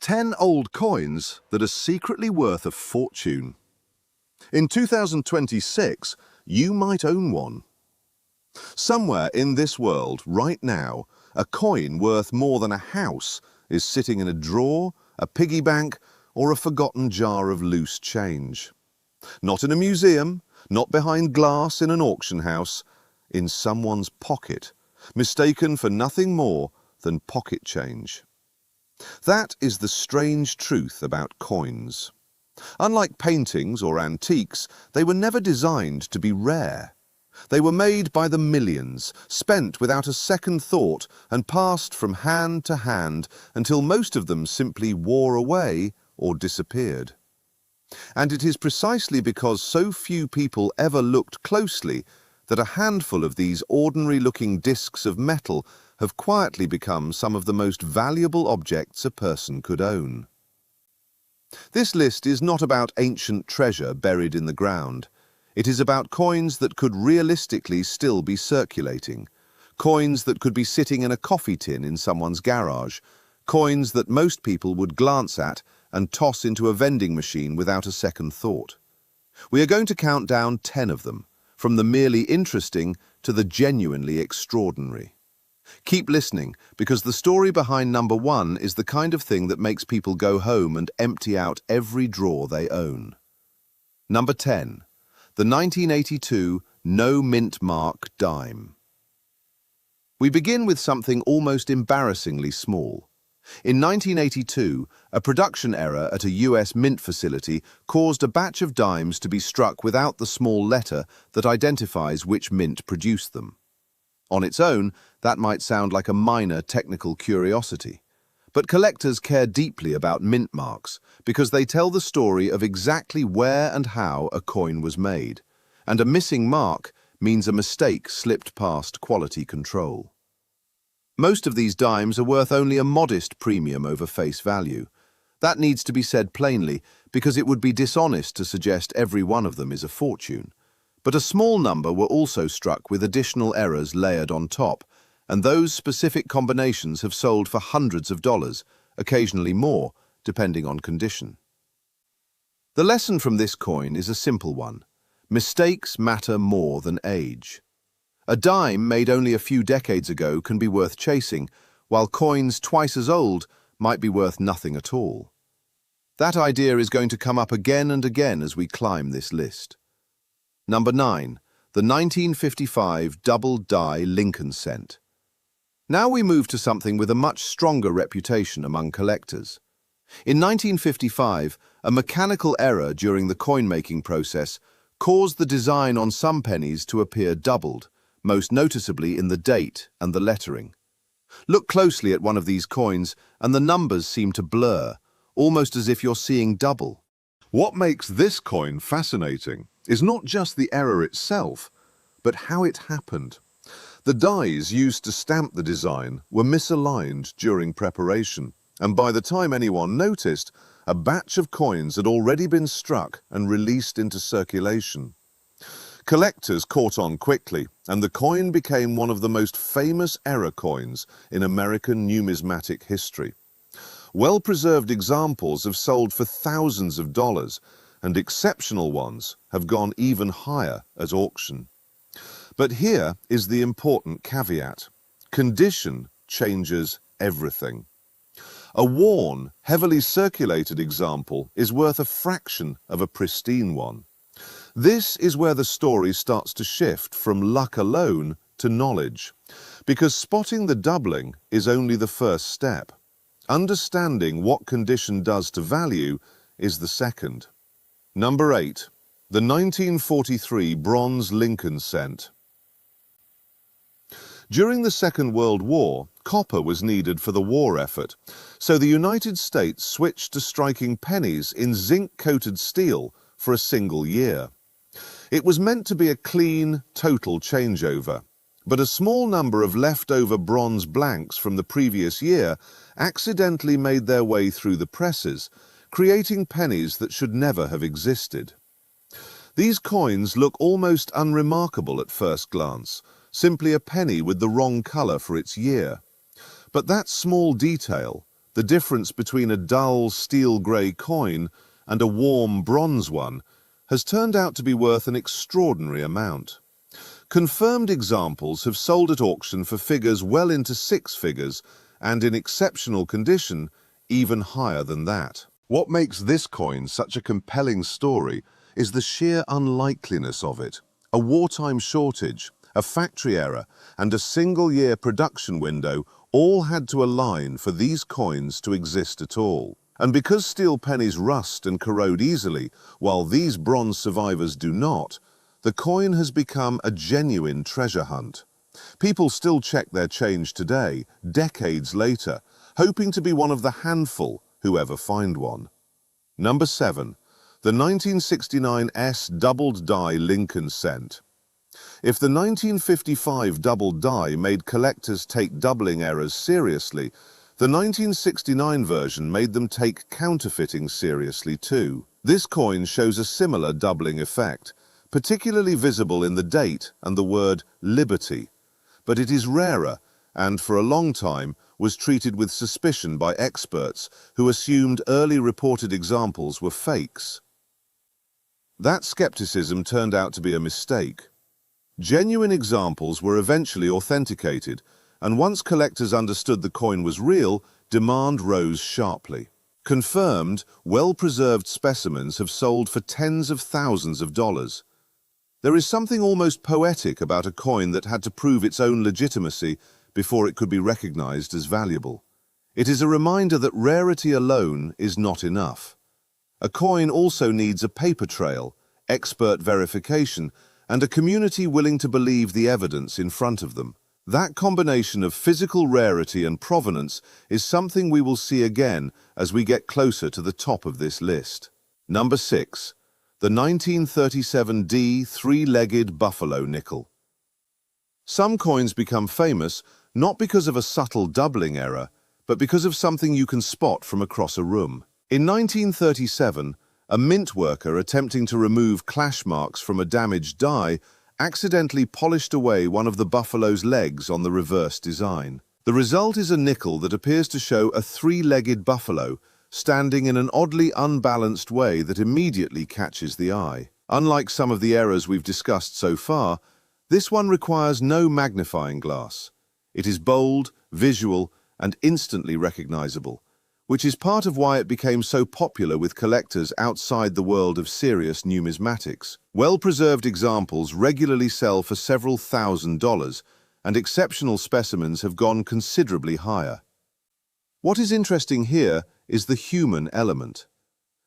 10 old coins that are secretly worth a fortune. In 2026, you might own one. Somewhere in this world, right now, a coin worth more than a house is sitting in a drawer, a piggy bank, or a forgotten jar of loose change. Not in a museum, not behind glass in an auction house, in someone's pocket, mistaken for nothing more than pocket change. That is the strange truth about coins. Unlike paintings or antiques, they were never designed to be rare. They were made by the millions, spent without a second thought and passed from hand to hand until most of them simply wore away or disappeared. And it is precisely because so few people ever looked closely that a handful of these ordinary-looking discs of metal have quietly become some of the most valuable objects a person could own. This list is not about ancient treasure buried in the ground. It is about coins that could realistically still be circulating, coins that could be sitting in a coffee tin in someone's garage, coins that most people would glance at and toss into a vending machine without a second thought. We are going to count down 10 of them, from the merely interesting to the genuinely extraordinary. Keep listening, because the story behind number 1 is the kind of thing that makes people go home and empty out every drawer they own. Number 10. The 1982 No Mint Mark dime. We begin with something almost embarrassingly small. In 1982, a production error at a US mint facility caused a batch of dimes to be struck without the small letter that identifies which mint produced them. On its own, that might sound like a minor technical curiosity. But collectors care deeply about mint marks because they tell the story of exactly where and how a coin was made. And a missing mark means a mistake slipped past quality control. Most of these dimes are worth only a modest premium over face value. That needs to be said plainly because it would be dishonest to suggest every one of them is a fortune. But a small number were also struck with additional errors layered on top, and those specific combinations have sold for hundreds of dollars, occasionally more, depending on condition. The lesson from this coin is a simple one. Mistakes matter more than age. A dime made only a few decades ago can be worth chasing, while coins twice as old might be worth nothing at all. That idea is going to come up again and again as we climb this list. Number 9. The 1955 double die Lincoln cent. Now we move to something with a much stronger reputation among collectors. In 1955, a mechanical error during the coin-making process caused the design on some pennies to appear doubled, most noticeably in the date and the lettering. Look closely at one of these coins and the numbers seem to blur, almost as if you're seeing double. What makes this coin fascinating is not just the error itself, but how it happened. The dies used to stamp the design were misaligned during preparation, and by the time anyone noticed, a batch of coins had already been struck and released into circulation. Collectors caught on quickly, and the coin became one of the most famous error coins in American numismatic history. Well-preserved examples have sold for thousands of dollars, and exceptional ones have gone even higher at auction. But here is the important caveat. Condition changes everything. A worn, heavily circulated example is worth a fraction of a pristine one. This is where the story starts to shift from luck alone to knowledge, because spotting the doubling is only the first step. Understanding what condition does to value is the second. Number 8. The 1943 bronze Lincoln cent. During the Second World War, copper was needed for the war effort, so the United States switched to striking pennies in zinc-coated steel for a single year. It was meant to be a clean, total changeover, but a small number of leftover bronze blanks from the previous year accidentally made their way through the presses, creating pennies that should never have existed. These coins look almost unremarkable at first glance, simply a penny with the wrong color for its year. But that small detail, The difference between a dull steel-grey coin and a warm bronze one has turned out to be worth an extraordinary amount. Confirmed examples have sold at auction for figures well into six figures, and in exceptional condition, even higher than that. What makes this coin such a compelling story is the sheer unlikeliness of it. A wartime shortage, a factory error, and a single-year production window all had to align for these coins to exist at all. And because steel pennies rust and corrode easily, while these bronze survivors do not, the coin has become a genuine treasure hunt. People still check their change today, decades later, hoping to be one of the handful who ever find one. Number 7. The 1969 S doubled die Lincoln cent. If the 1955 double die made collectors take doubling errors seriously, the 1969 version made them take counterfeiting seriously too. This coin shows a similar doubling effect, particularly visible in the date and the word liberty. But it is rarer and, for a long time, was treated with suspicion by experts who assumed early reported examples were fakes. That skepticism turned out to be a mistake. Genuine examples were eventually authenticated, and once collectors understood the coin was real, demand rose sharply. Confirmed, well-preserved specimens have sold for tens of thousands of dollars. There is something almost poetic about a coin that had to prove its own legitimacy before it could be recognized as valuable. It is a reminder that rarity alone is not enough. A coin also needs a paper trail, expert verification, and a community willing to believe the evidence in front of them. That combination of physical rarity and provenance is something we will see again as we get closer to the top of this list. Number 6. The 1937 D three-legged buffalo nickel. Some coins become famous not because of a subtle doubling error, but because of something you can spot from across a room. In 1937, a mint worker attempting to remove clash marks from a damaged die accidentally polished away one of the buffalo's legs on the reverse design. The result is a nickel that appears to show a three-legged buffalo standing in an oddly unbalanced way that immediately catches the eye. Unlike some of the errors we've discussed so far, this one requires no magnifying glass. It is bold, visual, and instantly recognizable, which is part of why it became so popular with collectors outside the world of serious numismatics. Well-preserved examples regularly sell for several $1,000s, and exceptional specimens have gone considerably higher. What is interesting here is the human element.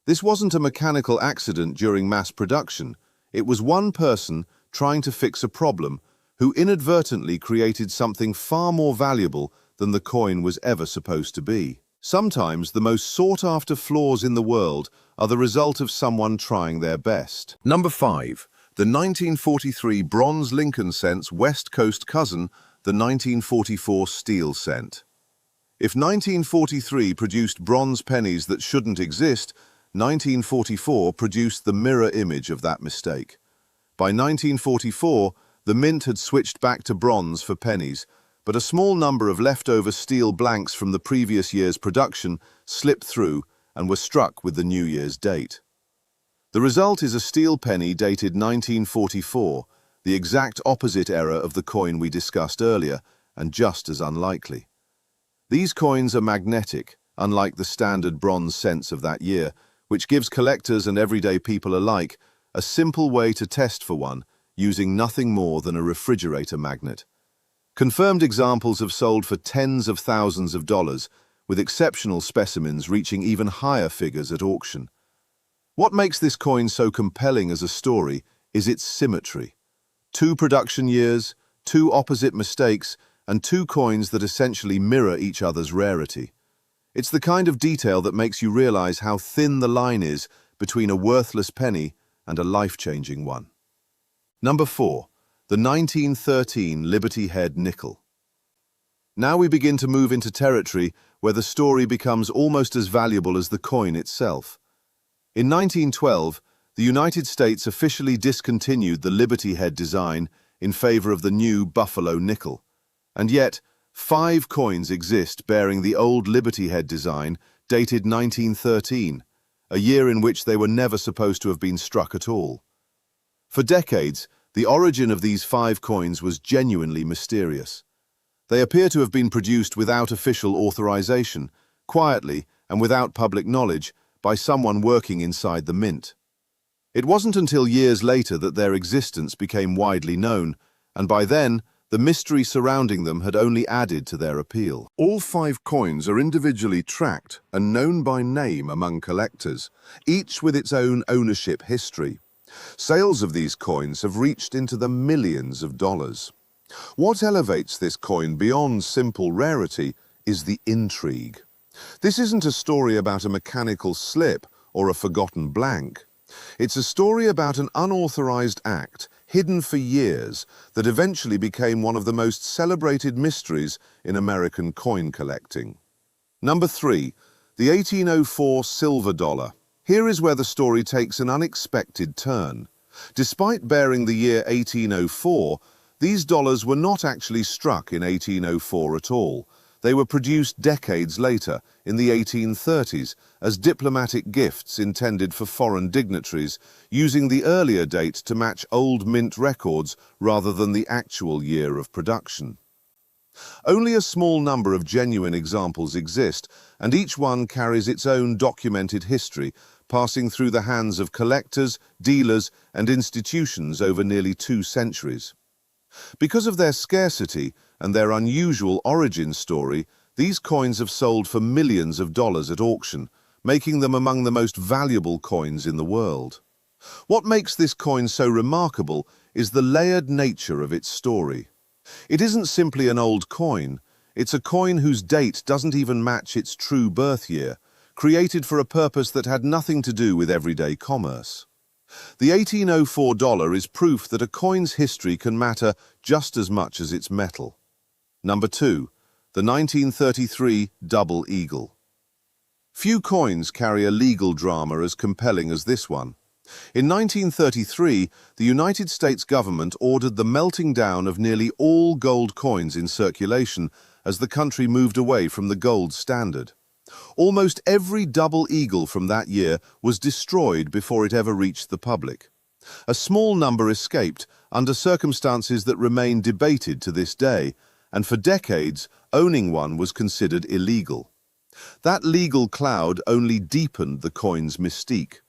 This wasn't a mechanical accident during mass production. It was one person trying to fix a problem who inadvertently created something far more valuable than the coin was ever supposed to be. Sometimes the most sought-after flaws in the world are the result of someone trying their best. Number 5. The 1943 bronze Lincoln cent's West Coast cousin, the 1944 steel cent. If 1943 produced bronze pennies that shouldn't exist, 1944 produced the mirror image of that mistake. By 1944, the mint had switched back to bronze for pennies, but a small number of leftover steel blanks from the previous year's production slipped through and were struck with the New Year's date. The result is a steel penny dated 1944, the exact opposite error of the coin we discussed earlier, and just as unlikely. These coins are magnetic, unlike the standard bronze cents of that year, which gives collectors and everyday people alike a simple way to test for one, using nothing more than a refrigerator magnet. Confirmed examples have sold for tens of thousands of dollars, with exceptional specimens reaching even higher figures at auction. What makes this coin so compelling as a story is its symmetry. 2 production years, 2 opposite mistakes, and 2 coins that essentially mirror each other's rarity. It's the kind of detail that makes you realize how thin the line is between a worthless penny and a life-changing one. Number 4. The 1913 Liberty Head nickel. Now we begin to move into territory where the story becomes almost as valuable as the coin itself. In 1912, the United States officially discontinued the Liberty Head design in favor of the new Buffalo nickel. And yet, 5 coins exist bearing the old Liberty Head design, dated 1913, a year in which they were never supposed to have been struck at all. For decades, the origin of these 5 coins was genuinely mysterious. They appear to have been produced without official authorization, quietly and without public knowledge, by someone working inside the mint. It wasn't until years later that their existence became widely known, and by then, the mystery surrounding them had only added to their appeal. All 5 coins are individually tracked and known by name among collectors, each with its own ownership history. Sales of these coins have reached into the millions of dollars. What elevates this coin beyond simple rarity is the intrigue. This isn't a story about a mechanical slip or a forgotten blank. It's a story about an unauthorized act, hidden for years, that eventually became one of the most celebrated mysteries in American coin collecting. Number 3, the 1804 silver dollar. Here is where the story takes an unexpected turn. Despite bearing the year 1804, these dollars were not actually struck in 1804 at all. They were produced decades later, in the 1830s, as diplomatic gifts intended for foreign dignitaries, using the earlier date to match old mint records rather than the actual year of production. Only a small number of genuine examples exist, and each one carries its own documented history, passing through the hands of collectors, dealers, and institutions over nearly 2 centuries. Because of their scarcity and their unusual origin story, these coins have sold for millions of dollars at auction, making them among the most valuable coins in the world. What makes this coin so remarkable is the layered nature of its story. It isn't simply an old coin, it's a coin whose date doesn't even match its true birth year, created for a purpose that had nothing to do with everyday commerce. The 1804 dollar is proof that a coin's history can matter just as much as its metal. Number 2, the 1933 double eagle. Few coins carry a legal drama as compelling as this one. In 1933, the United States government ordered the melting down of nearly all gold coins in circulation as the country moved away from the gold standard. Almost every double eagle from that year was destroyed before it ever reached the public. A small number escaped under circumstances that remain debated to this day, and for decades, owning one was considered illegal. That legal cloud only deepened the coin's mystique.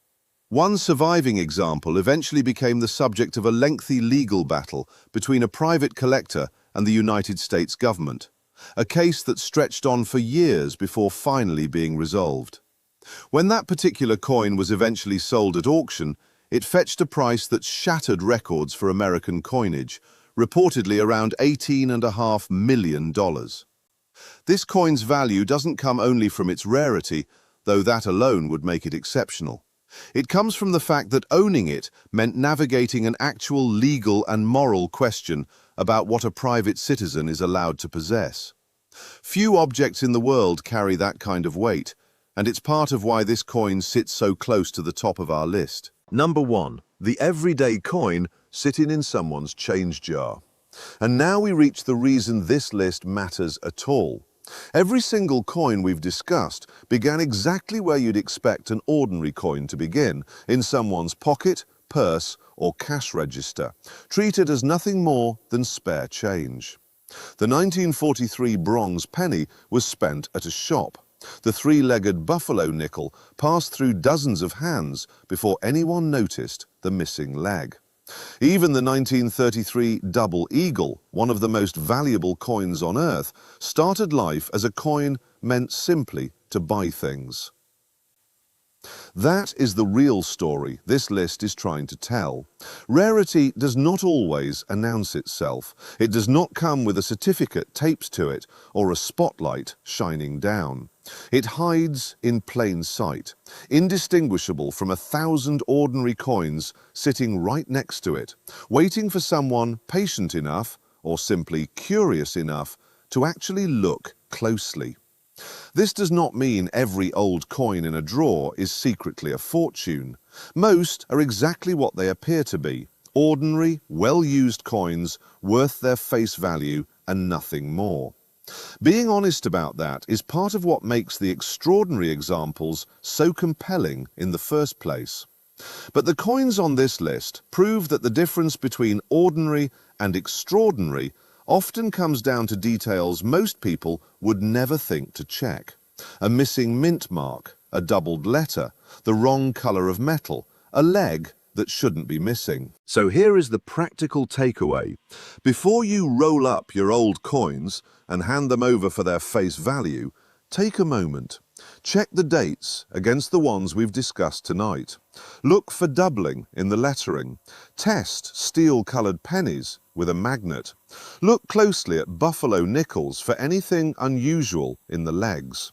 One surviving example eventually became the subject of a lengthy legal battle between a private collector and the United States government, a case that stretched on for years before finally being resolved. When that particular coin was eventually sold at auction, it fetched a price that shattered records for American coinage, reportedly around $18.5 million. This coin's value doesn't come only from its rarity, though that alone would make it exceptional. It comes from the fact that owning it meant navigating an actual legal and moral question about what a private citizen is allowed to possess. Few objects in the world carry that kind of weight, and it's part of why this coin sits so close to the top of our list. Number 1, the everyday coin sitting in someone's change jar. And now we reach the reason this list matters at all. Every single coin we've discussed began exactly where you'd expect an ordinary coin to begin, in someone's pocket, purse, or cash register, treated as nothing more than spare change. The 1943 bronze penny was spent at a shop. The 3-legged buffalo nickel passed through dozens of hands before anyone noticed the missing leg. Even the 1933 double eagle, one of the most valuable coins on earth, started life as a coin meant simply to buy things. That is the real story this list is trying to tell. Rarity does not always announce itself. It does not come with a certificate taped to it or a spotlight shining down. It hides in plain sight, indistinguishable from 1,000 ordinary coins sitting right next to it, waiting for someone patient enough, or simply curious enough, to actually look closely. This does not mean every old coin in a drawer is secretly a fortune. Most are exactly what they appear to be: ordinary, well-used coins worth their face value and nothing more. Being honest about that is part of what makes the extraordinary examples so compelling in the first place. But the coins on this list prove that the difference between ordinary and extraordinary often comes down to details most people would never think to check. A missing mint mark, a doubled letter, the wrong colour of metal, a leg that shouldn't be missing. So here is the practical takeaway. Before you roll up your old coins and hand them over for their face value, take a moment. Check the dates against the ones we've discussed tonight. Look for doubling in the lettering. Test steel-coloured pennies with a magnet. Look closely at buffalo nickels for anything unusual in the legs.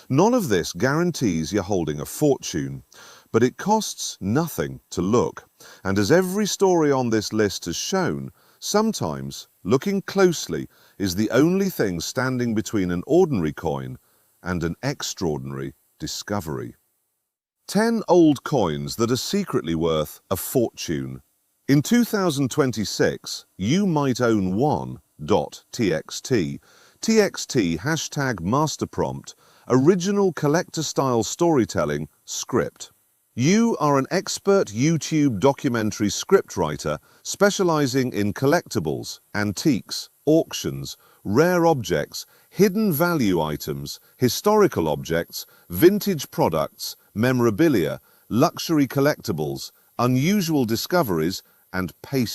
None of this guarantees you're holding a fortune, but it costs nothing to look. And as every story on this list has shown, sometimes looking closely is the only thing standing between an ordinary coin and an extraordinary discovery. 10 old coins that are secretly worth a fortune. In 2026, you might own one.txt. TXT hashtag master prompt, original collector-style storytelling script. You are an expert YouTube documentary scriptwriter specializing in collectibles, antiques, auctions, rare objects, hidden value items, historical objects, vintage products, memorabilia, luxury collectibles, unusual discoveries, and paste